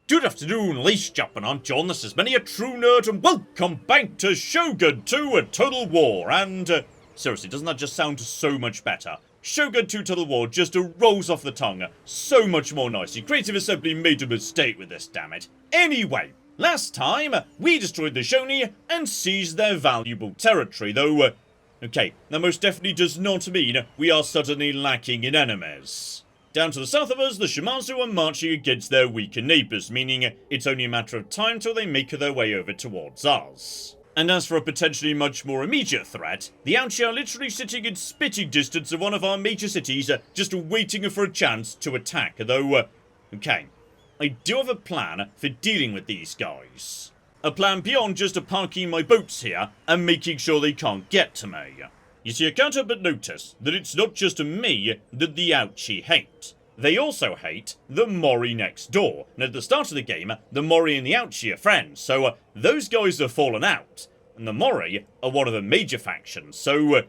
Good afternoon, ladies and gentlemen, I'm John, this is Many a True Nerd, and welcome back to Shogun 2 A Total War, and, seriously, doesn't that just sound so much better? Shogun 2 Total War just rolls off the tongue so much more nicely. Creative Assembly made a mistake with this, damn it. Anyway, last time, we destroyed the Shoni and seized their valuable territory, though, okay, that most definitely does not mean we are suddenly lacking in enemies. Down to the south of us, the Shimazu are marching against their weaker neighbours, meaning it's only a matter of time till they make their way over towards us. And as for a potentially much more immediate threat, the Ouchi are literally sitting in spitting distance of one of our major cities, just waiting for a chance to attack, though, okay, I do have a plan for dealing with these guys. A plan beyond just parking my boats here and making sure they can't get to me. You see, I can't help but notice that it's not just me that the Ouchi hate. They also hate the Mori next door. And at the start of the game, the Mori and the Ouchi are friends, so those guys have fallen out. And the Mori are one of the major factions, so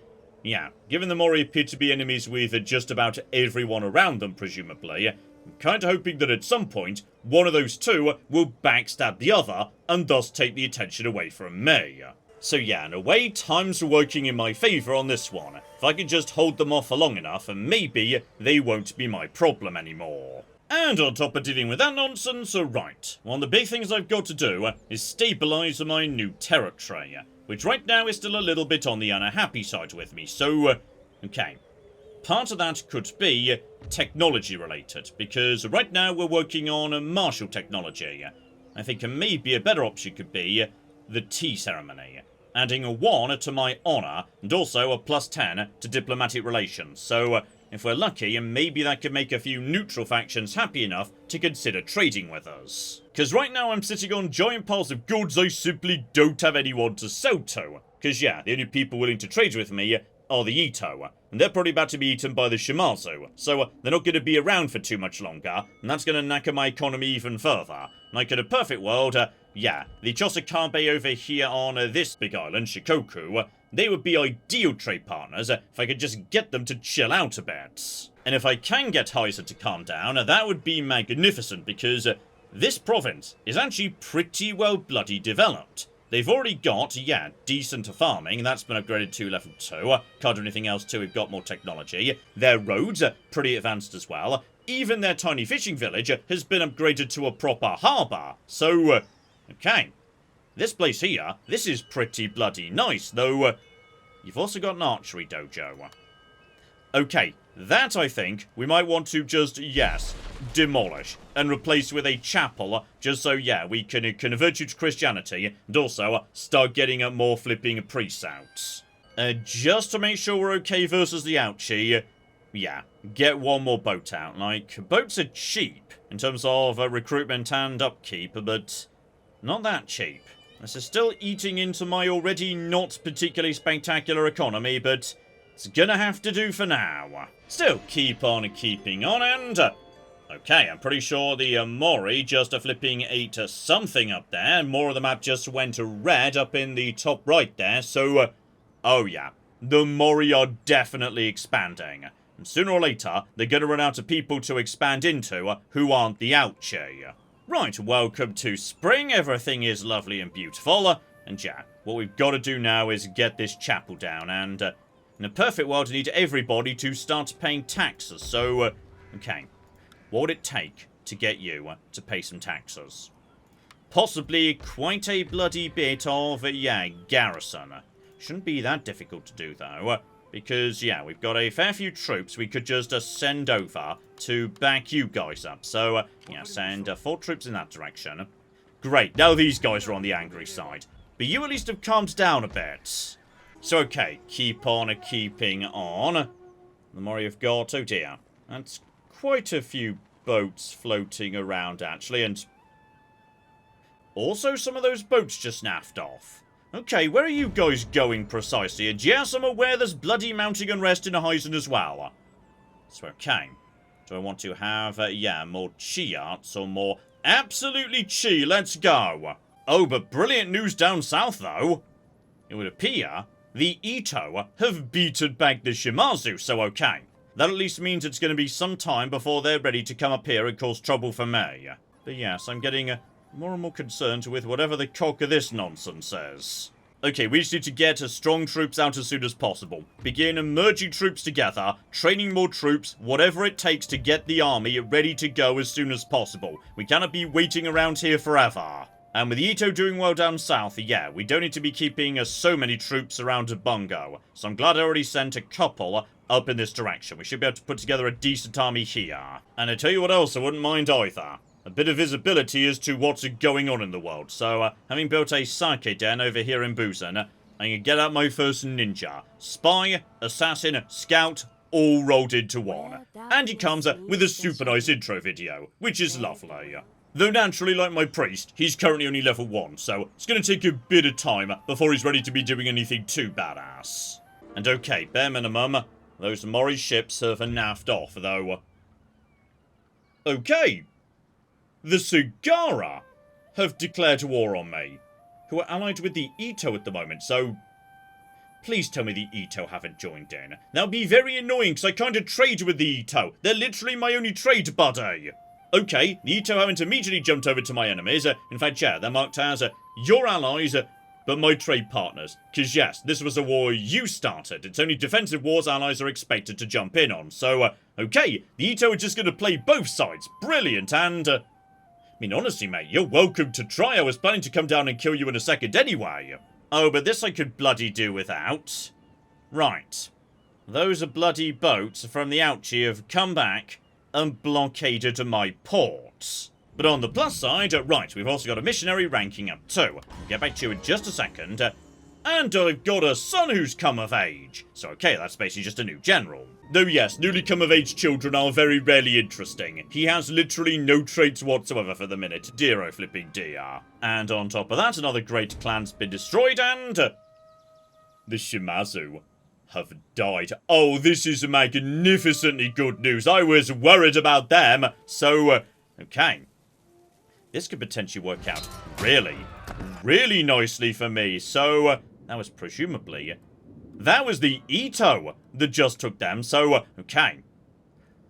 yeah, given the Mori appear to be enemies with just about everyone around them, presumably, I'm kinda hoping that at some point, one of those two will backstab the other, and thus take the attention away from me. So yeah, in a way, time's working in my favour on this one. If I can just hold them off for long enough, maybe they won't be my problem anymore. And on top of dealing with that nonsense, right, one of the big things I've got to do is stabilise my new territory, which right now is still a little bit on the unhappy side with me, so, okay. Part of that could be technology related, because right now we're working on martial technology. I think maybe a better option could be the tea ceremony, adding a 1 to my honour, and also a +10 to diplomatic relations, so if we're lucky, maybe that could make a few neutral factions happy enough to consider trading with us. Because right now I'm sitting on giant piles of goods I simply don't have anyone to sell to, because yeah, the only people willing to trade with me are the Ito, and they're probably about to be eaten by the Shimazu, so they're not going to be around for too much longer, and that's going to knacker my economy even further. Like in a perfect world, yeah, the Chosakabe over here on this big island, Shikoku, they would be ideal trade partners if I could just get them to chill out a bit. And if I can get Heiser to calm down, that would be magnificent, because this province is actually pretty well bloody developed. They've already got, yeah, decent farming, that's been upgraded to level 2, can't do anything else till we've got more technology. Their roads are pretty advanced as well. Even their tiny fishing village has been upgraded to a proper harbour. So, okay. This place here, this is pretty bloody nice, though you've also got an archery dojo. Okay, that I think we might want to just, yes, demolish and replace with a chapel, just so, yeah, we can convert you to Christianity and also start getting more flipping priests out. Just to make sure we're okay versus the Ouchi, yeah, get one more boat out. Like, boats are cheap in terms of recruitment and upkeep, but not that cheap. This is still eating into my already not particularly spectacular economy, but it's gonna have to do for now. Still, keep on keeping on, and okay, I'm pretty sure the Mori just flipping ate something up there. More of the map just went red up in the top right there, so oh yeah, the Mori are definitely expanding. And sooner or later, they're gonna run out of people to expand into who aren't the Ouchi. Right, welcome to spring, everything is lovely and beautiful, and yeah, what we've got to do now is get this chapel down, and in a perfect world, I need everybody to start paying taxes, so, okay, what would it take to get you to pay some taxes? Possibly quite a bloody bit of, yeah, garrison. Shouldn't be that difficult to do, though, because, yeah, we've got a fair few troops we could just send over to back you guys up. So, yeah, send 4 troops in that direction. Great, now these guys are on the angry side. But you at least have calmed down a bit. So, okay, keep on keeping on. The more you've got, oh dear, that's quite a few boats floating around, actually, and also some of those boats just naffed off. Okay, where are you guys going precisely? And yes, I'm aware there's bloody mounting unrest in Heisen as well. So, okay. Do I want to have, yeah, more chi arts or more? Absolutely chi, let's go. Oh, but brilliant news down south, though. It would appear the Ito have beaten back the Shimazu, so okay. That at least means it's going to be some time before they're ready to come up here and cause trouble for me. But yes, I'm getting more and more concerned with whatever the cock of this nonsense is. Okay, we just need to get strong troops out as soon as possible. Begin merging troops together, training more troops, whatever it takes to get the army ready to go as soon as possible. We cannot be waiting around here forever. And with Ito doing well down south, yeah, we don't need to be keeping so many troops around Bungo. So I'm glad I already sent a couple up in this direction. We should be able to put together a decent army here. And I tell you what else I wouldn't mind either. A bit of visibility as to what's going on in the world. So, having built a sake den over here in Busan, I'm going to get out my first ninja. Spy, assassin, scout, all rolled into one. And he comes with a super nice intro video, which is lovely. Though naturally, like my priest, he's currently only level 1, so it's going to take a bit of time before he's ready to be doing anything too badass. And okay, bare minimum, those Mori ships have naffed off, though. Okay. The Sagara have declared war on me, who are allied with the Ito at the moment, so please tell me the Ito haven't joined in. That would be very annoying, because I kind of trade with the Ito. They're literally my only trade buddy. Okay, the Ito haven't immediately jumped over to my enemies. In fact, yeah, they're marked as your allies, but my trade partners. Because yes, this was a war you started. It's only defensive wars allies are expected to jump in on. So, okay, the Ito are just going to play both sides. Brilliant, and I mean, honestly, mate, you're welcome to try. I was planning to come down and kill you in a second anyway. Oh, but this I could bloody do without. Right. Those bloody boats from the Ouchi have come back and blockaded my ports. But on the plus side, right, we've also got a missionary ranking up too. I'll get back to you in just a second. And I've got a son who's come of age. So, okay, that's basically just a new general. Though yes, newly come of age children are very rarely interesting. He has literally no traits whatsoever for the minute. Dear oh flipping dear. And on top of that, another great clan's been destroyed and the Shimazu have died. Oh, this is magnificently good news. I was worried about them. So, okay. This could potentially work out really nicely for me. So, that was presumably that was the Ito that just took them, so, okay.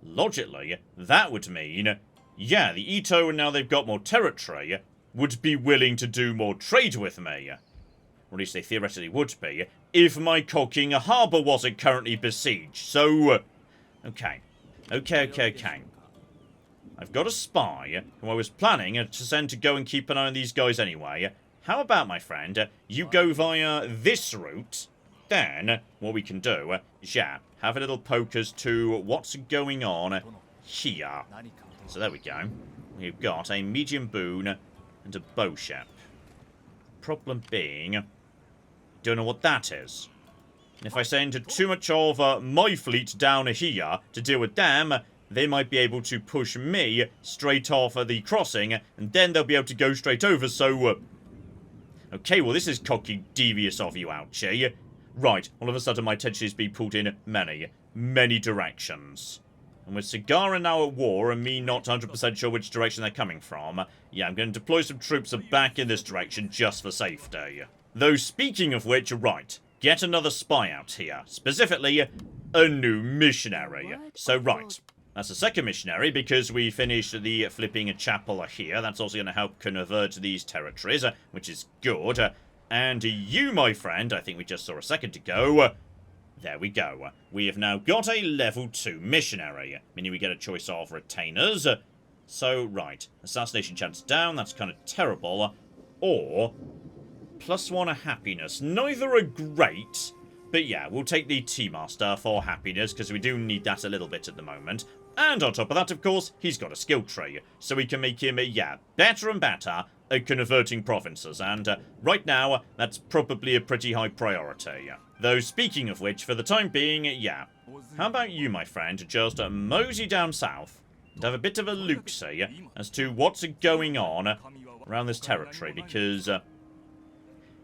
Logically, that would mean, yeah, the Ito, and now they've got more territory, would be willing to do more trade with me. Or at least they theoretically would be, if my cocking harbour wasn't currently besieged, so, okay. Okay. I've got a spy, who I was planning to send to go and keep an eye on these guys anyway. How about, my friend, you go via this route? Then, what we can do is, yeah, have a little poke as to what's going on here. So there we go. We've got a medium boon and a bow ship. Problem being, don't know what that is. And if I send too much of my fleet down here to deal with them, they might be able to push me straight off the crossing, and then they'll be able to go straight over, so okay, well, this is cocky devious of you, Ouchi. Right, all of a sudden my attention is being pulled in many directions. And with Sagara now at war, and me not 100% sure which direction they're coming from, yeah, I'm going to deploy some troops back in this direction just for safety. Though, speaking of which, right, get another spy out here. Specifically, a new missionary. So, right, that's the second missionary, because we finished the flipping chapel here. That's also going to help convert these territories, which is good. And you, my friend, I think we just saw a second ago. There we go. We have now got a level 2 missionary, meaning we get a choice of retainers. So, right, assassination chance down, that's kind of terrible. Or, +1 happiness. Neither are great, but yeah, we'll take the Tea-Master for happiness, because we do need that a little bit at the moment. And on top of that, of course, he's got a skill tree, so we can make him, yeah, better and better at converting provinces, and right now, that's probably a pretty high priority. Though, speaking of which, for the time being, yeah, how about you, my friend, just mosey down south and have a bit of a look-see as to what's going on around this territory, because,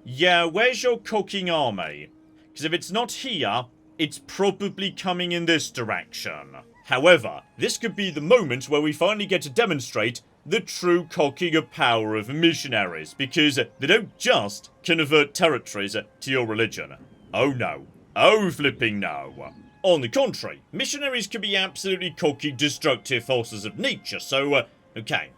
yeah, where's your cooking army? Because if it's not here, it's probably coming in this direction. However, this could be the moment where we finally get to demonstrate the true cocking power of missionaries, because they don't just convert territories to your religion. Oh no. Oh flipping no. On the contrary, missionaries can be absolutely cocking destructive forces of nature, so, okay.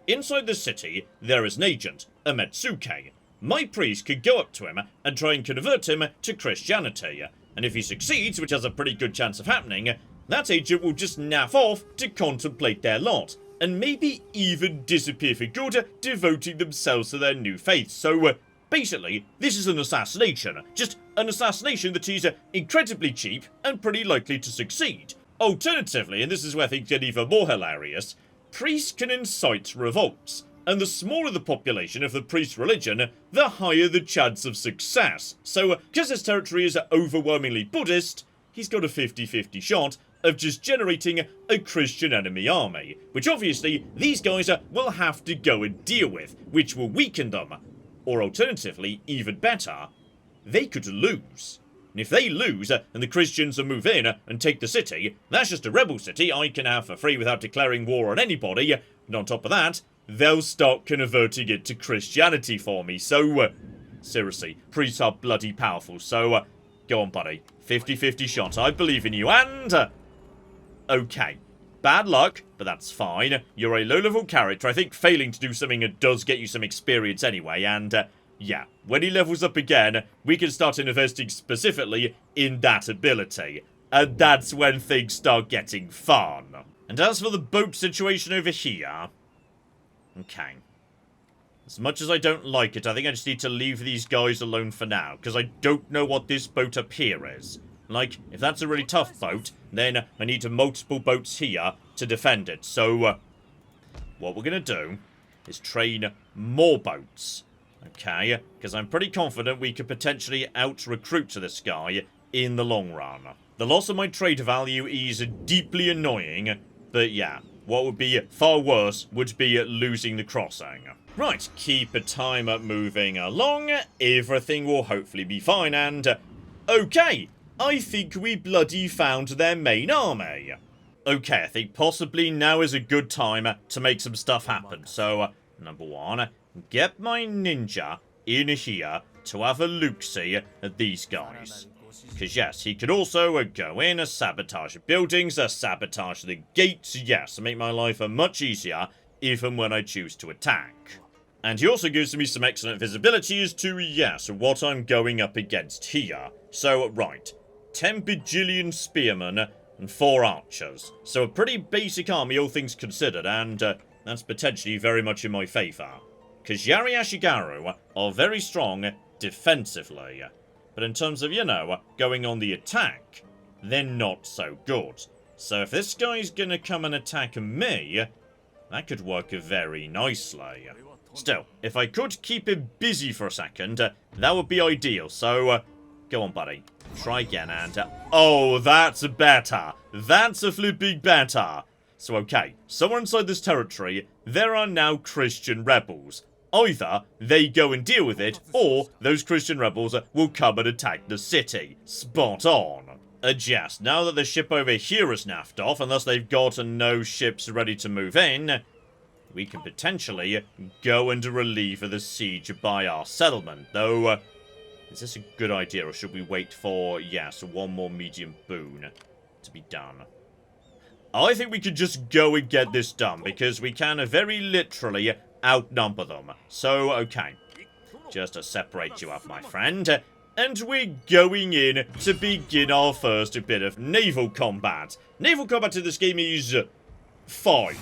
inside the city, there is an agent, a Metsuke. My priest could go up to him and try and convert him to Christianity. And if he succeeds, which has a pretty good chance of happening, that agent will just naff off to contemplate their lot. And maybe even disappear for good, devoting themselves to their new faith. So, basically, this is an assassination. Just an assassination that is incredibly cheap and pretty likely to succeed. Alternatively, and this is where things get even more hilarious, priests can incite revolts. And the smaller the population of the priest's religion, the higher the chance of success. So, because this territory is overwhelmingly Buddhist, he's got a 50-50 shot of just generating a Christian enemy army, which obviously these guys will have to go and deal with, which will weaken them. Or alternatively, even better, they could lose. And if they lose, and the Christians move in and take the city, that's just a rebel city I can have for free without declaring war on anybody, and on top of that, they'll start converting it to Christianity for me, so, seriously, priests are bloody powerful, so, go on, buddy. 50-50 shot, I believe in you, and, okay. Bad luck, but that's fine. You're a low-level character. I think failing to do something does get you some experience anyway, and, yeah. When he levels up again, we can start investing specifically in that ability. And that's when things start getting fun. And as for the boat situation over here, okay. As much as I don't like it, I think I just need to leave these guys alone for now, because I don't know what this boat up here is. Like, if that's a really tough boat, then I need multiple boats here to defend it. So, what we're going to do is train more boats. Okay, because I'm pretty confident we could potentially out-recruit to this guy in the long run. The loss of my trade value is deeply annoying, but yeah, what would be far worse would be losing the crossing. Right, keep a time moving along, everything will hopefully be fine, and okay, I think we bloody found their main army. Okay, I think possibly now is a good time to make some stuff happen, so number one, get my ninja in here to have a look-see at these guys. Because yes, he could also go in, sabotage buildings, sabotage the gates, yes, make my life much easier, even when I choose to attack. And he also gives me some excellent visibility as to, yes, what I'm going up against here. So, right, 10 bajillion spearmen and 4 archers. So a pretty basic army, all things considered, and that's potentially very much in my favour. Because Yari Ashigaru are very strong defensively. But in terms of, you know, going on the attack, they're not so good. So if this guy's gonna come and attack me, that could work very nicely. Still, if I could keep him busy for a second, that would be ideal. So, go on, buddy. Try again, and oh, that's better. That's a flipping better. So, okay, somewhere inside this territory, there are now Christian rebels. Either they go and deal with it, or those Christian rebels will come and attack the city. Spot on. Yes, now that the ship over here is naffed off, and thus they've got no ships ready to move in, we can potentially go and relieve the siege by our settlement. Though, is this a good idea, or should we wait for, yes, one more medium boon to be done? I think we could just go and get this done, because we can very literally outnumber them. So, okay. Just to separate you up, my friend. And we're going in to begin our first bit of naval combat. Naval combat in this game is fine.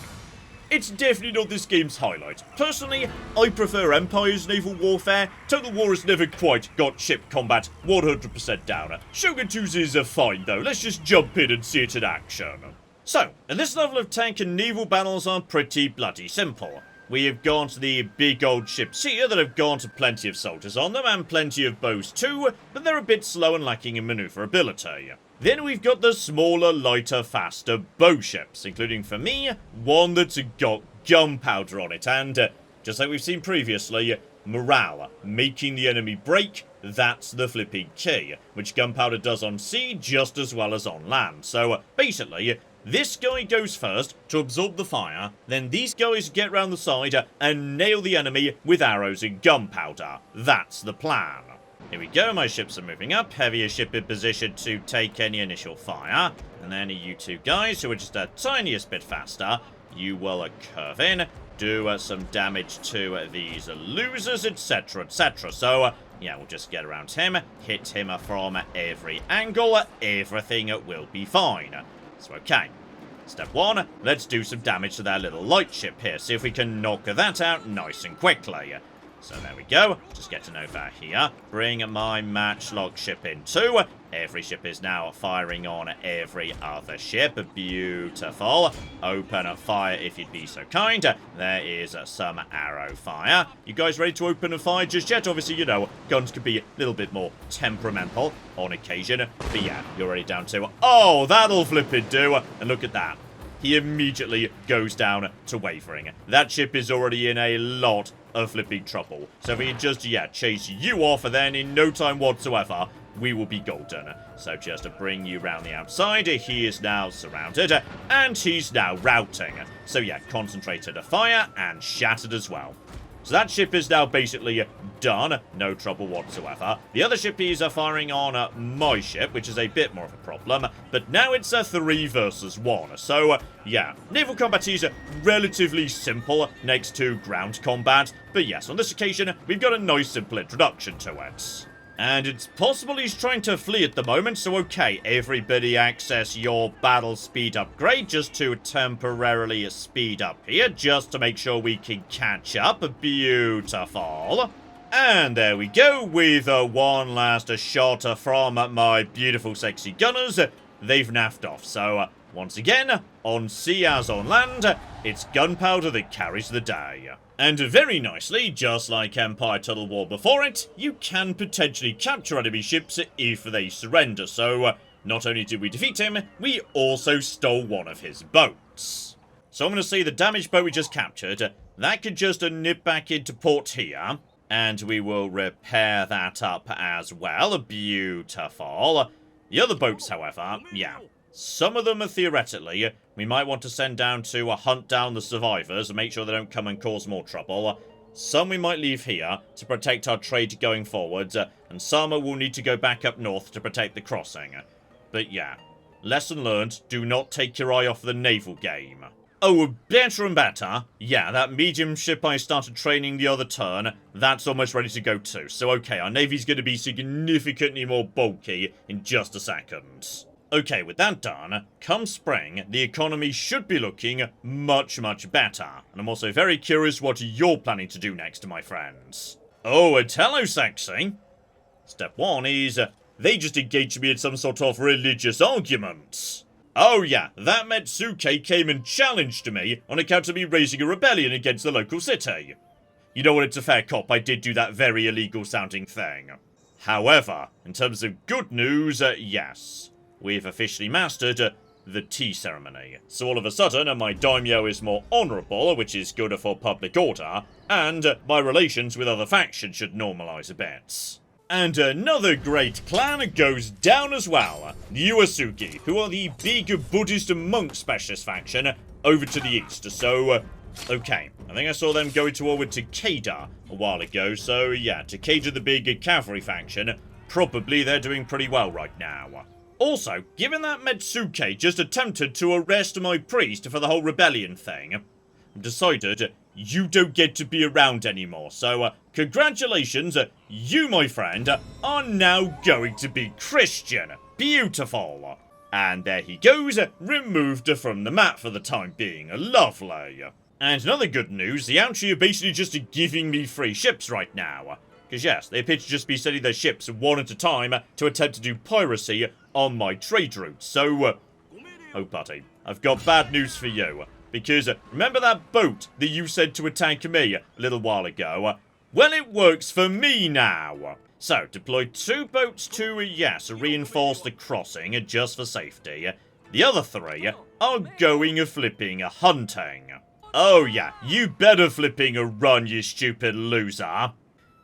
It's definitely not this game's highlight. Personally, I prefer Empire's naval warfare. Total War has never quite got ship combat 100% down. Shogun 2's is fine though. Let's just jump in and see it in action. So, in this level of tank and naval battles are pretty bloody simple. We have got the big old ships here that have got plenty of soldiers on them and plenty of bows too, but they're a bit slow and lacking in maneuverability. Then we've got the smaller, lighter, faster bow ships, including, for me, one that's got gunpowder on it, and, just like we've seen previously, morale, making the enemy break, that's the flipping key, which gunpowder does on sea just as well as on land. So, basically, this guy goes first to absorb the fire, then these guys get round the side and nail the enemy with arrows and gunpowder. That's the plan. Here we go, my ships are moving up, heavier ship in position to take any initial fire, and then you two guys who are just a tiniest bit faster, you will curve in, do some damage to these losers, etc., etc. So, yeah, we'll just get around him, hit him from every angle, everything will be fine. So, okay. Step 1, let's do some damage to that little light ship here. See if we can knock that out nice and quickly. So there we go. Just getting over here. Bring my matchlock ship in too. Every ship is now firing on every other ship. Beautiful. Open fire if you'd be so kind. There is some arrow fire. You guys ready to open a fire just yet? Obviously, you know, guns could be a little bit more temperamental on occasion. But yeah, you're already down to... Oh, that'll flip it do. And look at that. He immediately goes down to wavering. That ship is already in a lot of flipping trouble. So if we just, yeah, chase you off, and then in no time whatsoever, we will be golden. So just to bring you round the outside, he is now surrounded, and he's now routing. So yeah, concentrated fire, and shattered as well. So that ship is now basically done. No trouble whatsoever. The other ship is firing on my ship, which is a bit more of a problem. But now it's a 3 versus 1. So, yeah. Naval combat is relatively simple next to ground combat. But yes, on this occasion, we've got a nice simple introduction to it. And it's possible he's trying to flee at the moment, so okay, everybody access your battle speed upgrade just to temporarily speed up here, just to make sure we can catch up. Beautiful. And there we go, with one last shot from my beautiful sexy gunners. They've naffed off, so once again, on sea as on land, it's gunpowder that carries the day. And very nicely, just like Empire Total War before it, you can potentially capture enemy ships if they surrender. So, not only did we defeat him, we also stole one of his boats. So I'm going to say the damaged boat we just captured, that could just nip back into port here. And we will repair that up as well. Beautiful. The other boats, however, yeah. Some of them are theoretically, we might want to send down to hunt down the survivors and make sure they don't come and cause more trouble. Some we might leave here to protect our trade going forwards, and some will need to go back up north to protect the crossing. But yeah, lesson learned, do not take your eye off the naval game. Oh, better and better. Yeah, that medium ship I started training the other turn, that's almost ready to go too. So okay, our navy's going to be significantly more bulky in just a second. Okay, with that done, come spring, the economy should be looking much, much better. And I'm also very curious what you're planning to do next, my friends. Oh, and hello, sexy. Step 1 is, they just engaged me in some sort of religious argument. Oh yeah, that Metsuke came and challenged me on account of me raising a rebellion against the local city. You know what, it's a fair cop, I did do that very illegal sounding thing. However, in terms of good news, yes. We've officially mastered the tea ceremony. So all of a sudden, my daimyo is more honourable, which is good for public order, and my relations with other factions should normalise a bit. And another great clan goes down as well. The Uesugi, who are the big Buddhist monk specialist faction over to the east. So, okay. I think I saw them go into war with Takeda a while ago. So, yeah, Takeda, the big cavalry faction, probably they're doing pretty well right now. Also, given that Metsuke just attempted to arrest my priest for the whole rebellion thing, I've decided you don't get to be around anymore. So, congratulations, you, my friend, are now going to be Christian. Beautiful. And there he goes, removed from the map for the time being. Lovely. And another good news, the Ouchi are basically just giving me free ships right now. Because yes, they appear to just be sending their ships one at a time to attempt to do piracy on my trade route. So, oh buddy, I've got bad news for you. Because remember that boat that you said to attack me a little while ago? Well, it works for me now. So, deploy 2 boats to, yes, reinforce the crossing just for safety. The other 3 are going flipping hunting. Oh yeah, you better flipping run, you stupid loser.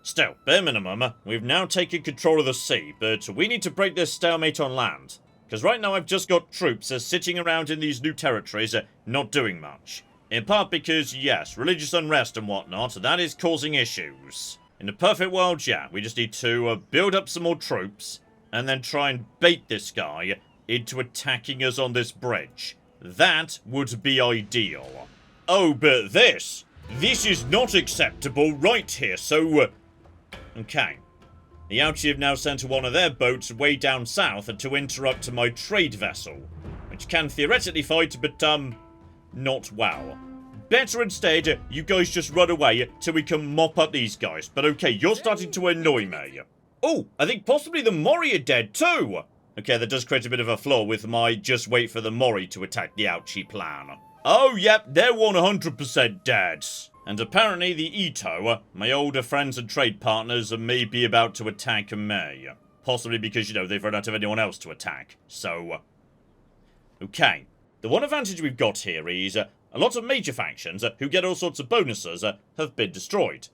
Still, bare minimum, we've now taken control of the sea, but we need to break this stalemate on land. Because right now I've just got troops sitting around in these new territories, not doing much. In part because, yes, religious unrest and whatnot, that is causing issues. In the perfect world, yeah, we just need to build up some more troops, and then try and bait this guy into attacking us on this bridge. That would be ideal. Oh, but this This is not acceptable right here, so... okay. The Ouchi have now sent one of their boats way down south to interrupt my trade vessel, which can theoretically fight, but, not well. Better instead, you guys just run away till we can mop up these guys. But okay, you're starting to annoy me. Oh, I think possibly the Mori are dead too. Okay, that does create a bit of a flaw with my just wait for the Mori to attack the Ouchi plan. Oh, yep, they're 100% dead. And apparently the Ito, my older friends and trade partners, may be about to attack me. Possibly because, you know, they've run out of anyone else to attack. So, okay. The one advantage we've got here is a lot of major factions who get all sorts of bonuses have been destroyed.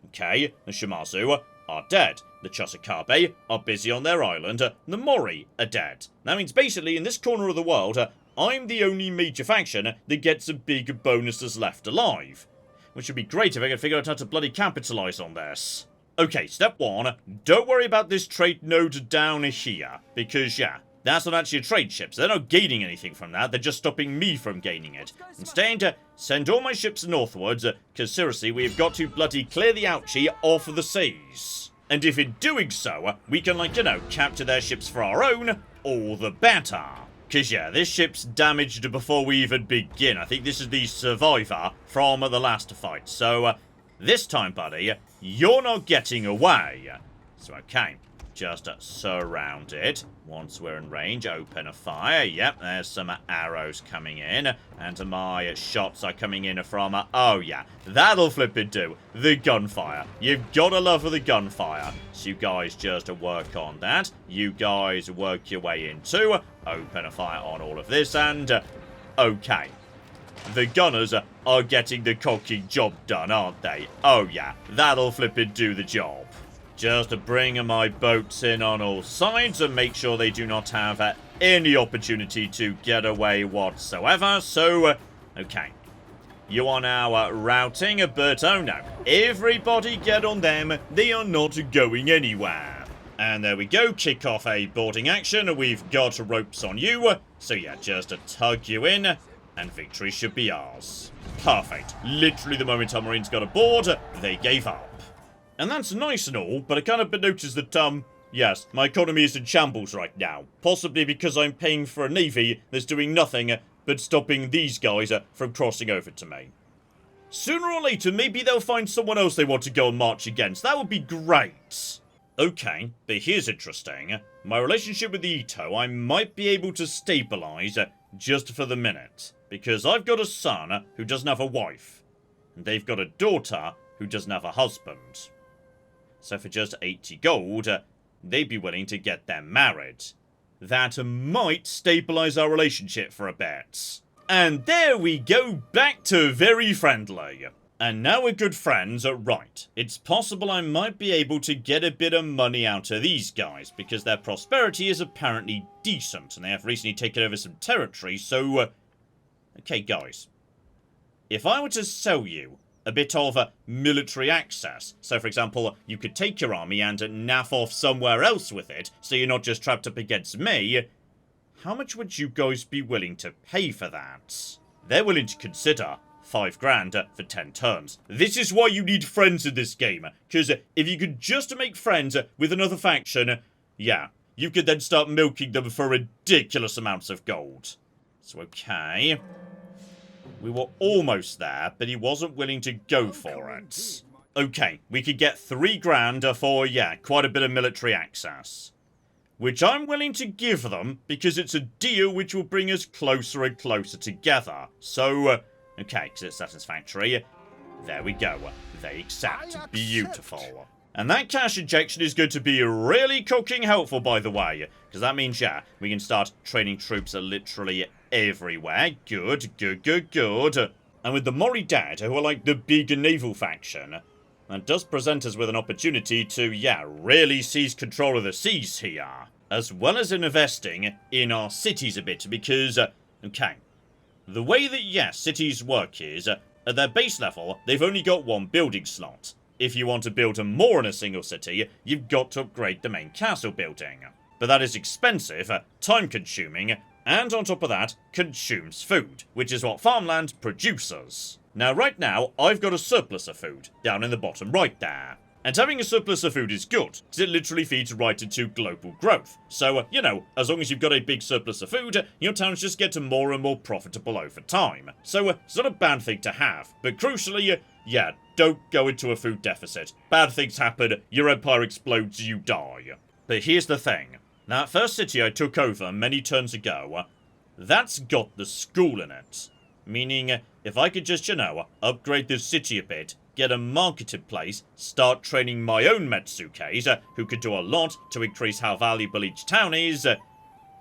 Okay, the Shimazu are dead. The Chosakabe are busy on their island. The Mori are dead. That means basically in this corner of the world, I'm the only major faction that gets a big bonuses left alive. Which would be great if I could figure out how to bloody capitalise on this. Okay, step one, don't worry about this trade node down here. Because, yeah, that's not actually a trade ship, so they're not gaining anything from that, they're just stopping me from gaining it. Instead, send all my ships northwards, because seriously, we've got to bloody clear the Ouchi off of the seas. And if in doing so, we can, like, you know, capture their ships for our own, all the better. Because, yeah, this ship's damaged before we even begin. I think this is the survivor from the last fight. So, this time, buddy, you're not getting away. So, okay, just surround it. Once we're in range, open a fire. Yep, there's some arrows coming in. And my shots are coming in from, oh yeah, that'll flip it do. The gunfire. You've gotta love the gunfire. So you guys just work on that. You guys work your way into. Open a fire on all of this and, okay. The gunners are getting the cocky job done, aren't they? Oh yeah, that'll flip it do the job. Just to bring my boats in on all sides and make sure they do not have any opportunity to get away whatsoever. So, okay. You are now routing, but oh no. Everybody get on them. They are not going anywhere. And there we go. Kick off a boarding action. We've got ropes on you. So yeah, just tug you in. And victory should be ours. Perfect. Literally the moment our Marines got aboard, they gave up. And that's nice and all, but I can't help but notice that, yes, my economy is in shambles right now. Possibly because I'm paying for a navy that's doing nothing but stopping these guys from crossing over to me. Sooner or later, maybe they'll find someone else they want to go and march against. That would be great. Okay, but here's interesting. My relationship with the Ito, I might be able to stabilize just for the minute. Because I've got a son who doesn't have a wife. And they've got a daughter who doesn't have a husband. So for just 80 gold, they'd be willing to get them married. That might stabilise our relationship for a bit. And there we go, back to very friendly. And now we're good friends, right. It's possible I might be able to get a bit of money out of these guys, because their prosperity is apparently decent, and they have recently taken over some territory, so... okay, guys. If I were to sell you a bit of military access. So, for example, you could take your army and naff off somewhere else with it, so you're not just trapped up against me. How much would you guys be willing to pay for that? They're willing to consider 5 grand for 10 turns. This is why you need friends in this game, because if you could just make friends with another faction, yeah, you could then start milking them for ridiculous amounts of gold. So, okay. We were almost there, but he wasn't willing to go for it. Okay, we could get 3 grand for, yeah, quite a bit of military access. Which I'm willing to give them, because it's a deal which will bring us closer and closer together. So, okay, because it's satisfactory. There we go. They accept. Beautiful. And that cash injection is going to be really cooking helpful, by the way. Because that means, yeah, we can start training troops literally everywhere. Good, good, good, good. And with the Mori Dad, who are like the big naval faction, that does present us with an opportunity to, yeah, really seize control of the seas here. As well as investing in our cities a bit, because, okay, the way that, yes, cities work is, at their base level, they've only got 1 building slot. If you want to build more in a single city, you've got to upgrade the main castle building. But that is expensive, time-consuming, and on top of that, consumes food, which is what farmland produces. Now, right now, I've got a surplus of food down in the bottom right there. And having a surplus of food is good, because it literally feeds right into global growth. So, you know, as long as you've got a big surplus of food, your towns just get more and more profitable over time. So, it's not a bad thing to have. But crucially, yeah, don't go into a food deficit. Bad things happen, your empire explodes, you die. But here's the thing. That first city I took over many turns ago, that's got the school in it. Meaning, if I could just, you know, upgrade the city a bit, get a marketplace, start training my own Metsukes, who could do a lot to increase how valuable each town is,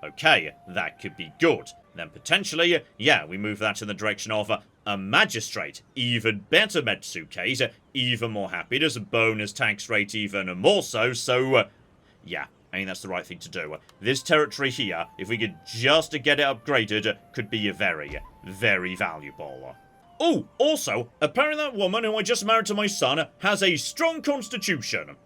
okay, that could be good. Then potentially, yeah, we move that in the direction of a magistrate, even better Metsukes, even more happiness, bonus tax rate even more so, yeah. I think that's the right thing to do. This territory here, if we could just get it upgraded, could be very, very valuable. Oh, also, apparently that woman who I just married to my son has a strong constitution.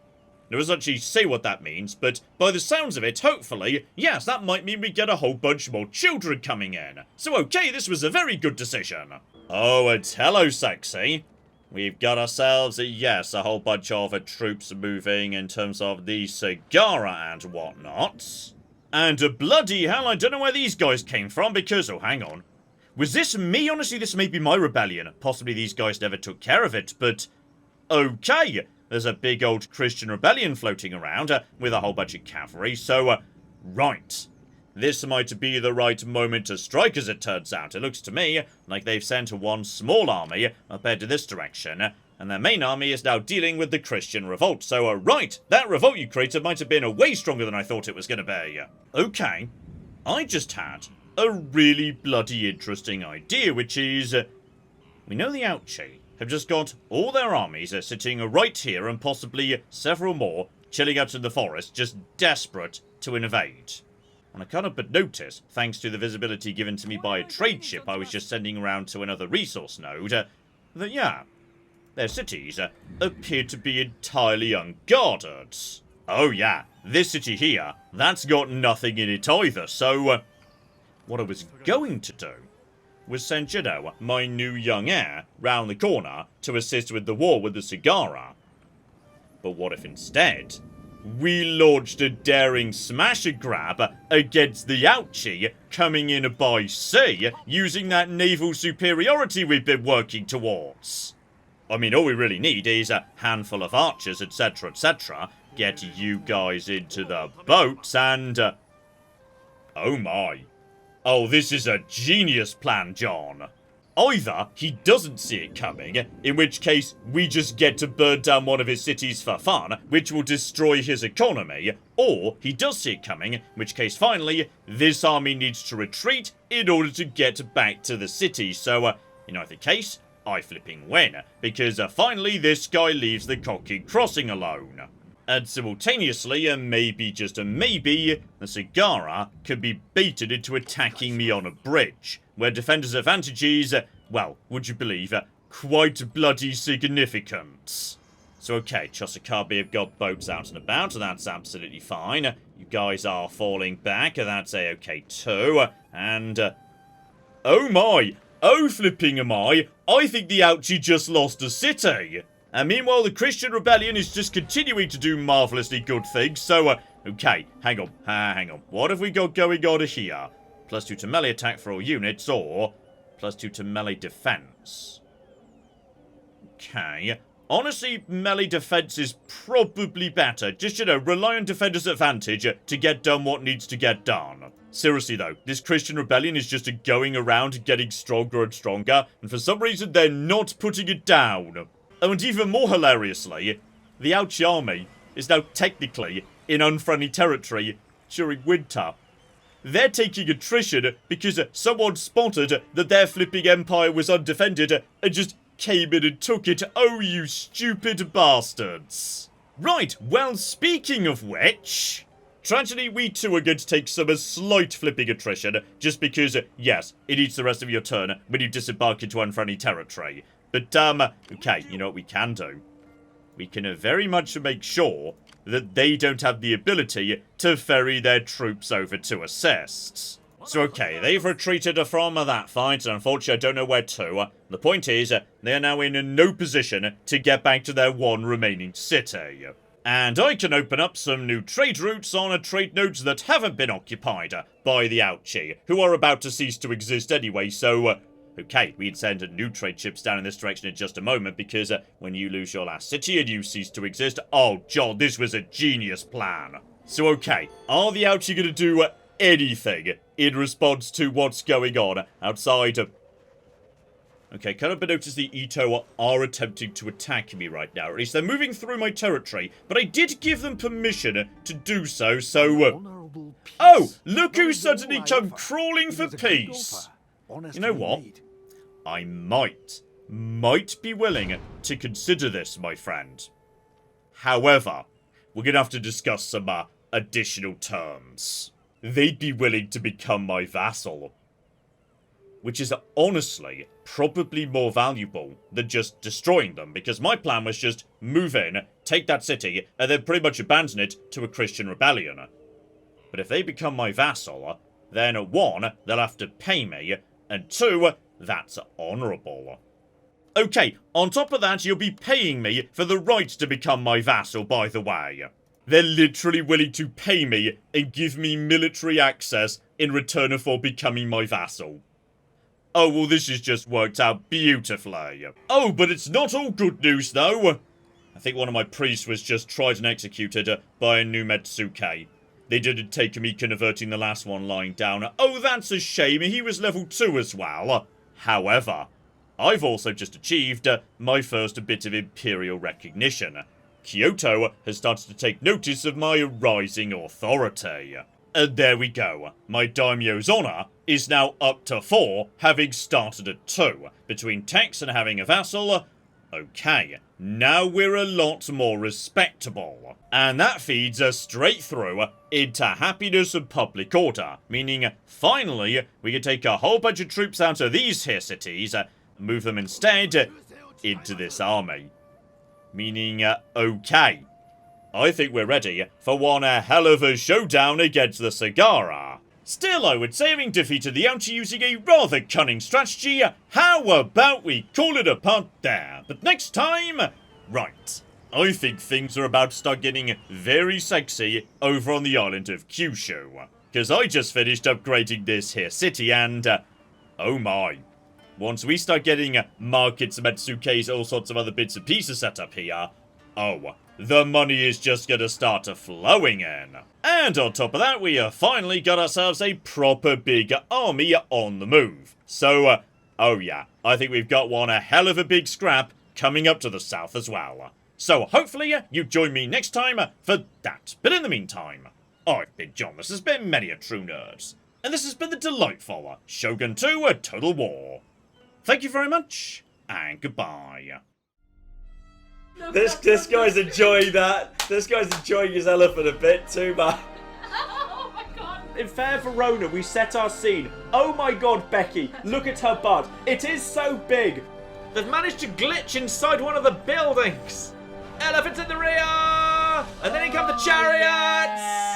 It doesn't actually say what that means, but by the sounds of it, hopefully, yes, that might mean we get a whole bunch more children coming in. So okay, this was a very good decision. Oh, and hello, sexy. We've got ourselves, yes, a whole bunch of troops moving in terms of the Sagara and whatnot. And bloody hell, I don't know where these guys came from because, oh, hang on. Was this me? Honestly, this may be my rebellion. Possibly these guys never took care of it, but okay. There's a big old Christian rebellion floating around with a whole bunch of cavalry, so, right. This might be the right moment to strike, as it turns out. It looks to me like they've sent one small army up head to this direction, and their main army is now dealing with the Christian revolt. So, right, that revolt you created might have been way stronger than I thought it was going to be. Okay, I just had a really bloody interesting idea, which is, we know the Ouchi have just got all their armies sitting right here and possibly several more chilling out in the forest, just desperate to invade. And I can't help but notice, thanks to the visibility given to me by a trade ship I was just sending around to another resource node, that, yeah, their cities appear to be entirely unguarded. Oh yeah, this city here, that's got nothing in it either, so, what I was going to do was send, you know, my new young heir round the corner to assist with the war with the Sagara. But what if instead we launched a daring smash and grab against the Ouchi coming in by sea using that naval superiority we've been working towards? I mean, all we really need is a handful of archers, etc., etc. Get you guys into the boats and, oh my. Oh, this is a genius plan, John. Either he doesn't see it coming, in which case we just get to burn down one of his cities for fun, which will destroy his economy, or he does see it coming, in which case finally this army needs to retreat in order to get back to the city. So, in either case, I flipping win, because finally this guy leaves the Cocking Crossing alone. And simultaneously, and maybe just a maybe, the Sagara could be baited into attacking me on a bridge, where defenders' advantage is, well, would you believe, quite bloody significant. So okay, Chosakabe have got boats out and about, and that's absolutely fine. You guys are falling back, and that's a-okay too. And, oh my, oh flipping am I think the Ouchi just lost a city. And meanwhile, the Christian rebellion is just continuing to do marvellously good things, so, okay, hang on. What have we got going on here? +2 to melee attack for all units, or +2 to melee defense. Okay. Honestly, melee defense is probably better. Just, you know, rely on defender's advantage to get done what needs to get done. Seriously though, this Christian rebellion is just going around getting stronger and stronger, and for some reason they're not putting it down. Oh, and even more hilariously, the Ouchi army is now technically in unfriendly territory during winter. They're taking attrition because someone spotted that their flipping empire was undefended and just came in and took it. Oh, you stupid bastards. Right, well, speaking of which, tragically, we too are going to take some slight flipping attrition, just because, yes, it eats the rest of your turn when you disembark into unfriendly territory. But, okay, you know what we can do? We can very much make sure that they don't have the ability to ferry their troops over to assist. So okay, they've retreated from that fight, and unfortunately I don't know where to. The point is, they are now in no position to get back to their one remaining city. And I can open up some new trade routes on trade nodes that haven't been occupied by the Ouchi, who are about to cease to exist anyway, so... okay, we'd send new trade ships down in this direction in just a moment, because when you lose your last city and you cease to exist... oh, John, this was a genius plan. So okay, are the Ouchi gonna do anything in response to what's going on outside of... okay, can't but notice the Ito are attempting to attack me right now. Or at least they're moving through my territory. But I did give them permission to do so, so... oh, look who suddenly come crawling for peace. You know what? I might be willing to consider this, my friend. However, we're gonna have to discuss some additional terms. They'd be willing to become my vassal. Which is honestly probably more valuable than just destroying them, because my plan was just move in, take that city, and then pretty much abandon it to a Christian rebellion. But if they become my vassal, then 1, they'll have to pay me, and 2, that's honourable. Okay, on top of that, you'll be paying me for the right to become my vassal, by the way. They're literally willing to pay me and give me military access in return for becoming my vassal. Oh, well, this has just worked out beautifully. Oh, but it's not all good news, though. I think one of my priests was just tried and executed by a new Metsuke. They didn't take me converting the last one lying down. Oh, that's a shame. He was level 2 as well. However, I've also just achieved my first bit of imperial recognition. Kyoto has started to take notice of my rising authority. And there we go. My daimyo's honour is now up to 4, having started at 2. Between tax and having a vassal, okay, now we're a lot more respectable. And that feeds us straight through into happiness and public order, meaning finally we can take a whole bunch of troops out of these here cities, move them instead into this army. Meaning, okay, I think we're ready for one hell of a showdown against the Sagara. Still, I would say, having defeated the Ouchi using a rather cunning strategy, how about we call it a part there? But next time, right, I think things are about to start getting very sexy over on the island of Kyushu. Because I just finished upgrading this here city and, oh my. Once we start getting markets, Metsukes, all sorts of other bits and pieces set up here, oh, the money is just gonna start flowing in. And on top of that, we have finally got ourselves a proper big army on the move. So, oh yeah, I think we've got one hell of a big scrap coming up to the south as well. So hopefully you join me next time for that. But in the meantime, I've been John, this has been Many a True Nerds, and this has been the delightful Shogun 2 Total War. Thank you very much, and goodbye. This guy's enjoying that. This guy's enjoying his elephant a bit too much. Oh my god. In Fair Verona, we set our scene. Oh my god, Becky, look at her butt. It is so big. They've managed to glitch inside one of the buildings. Elephants in the rear! And then in come the chariots!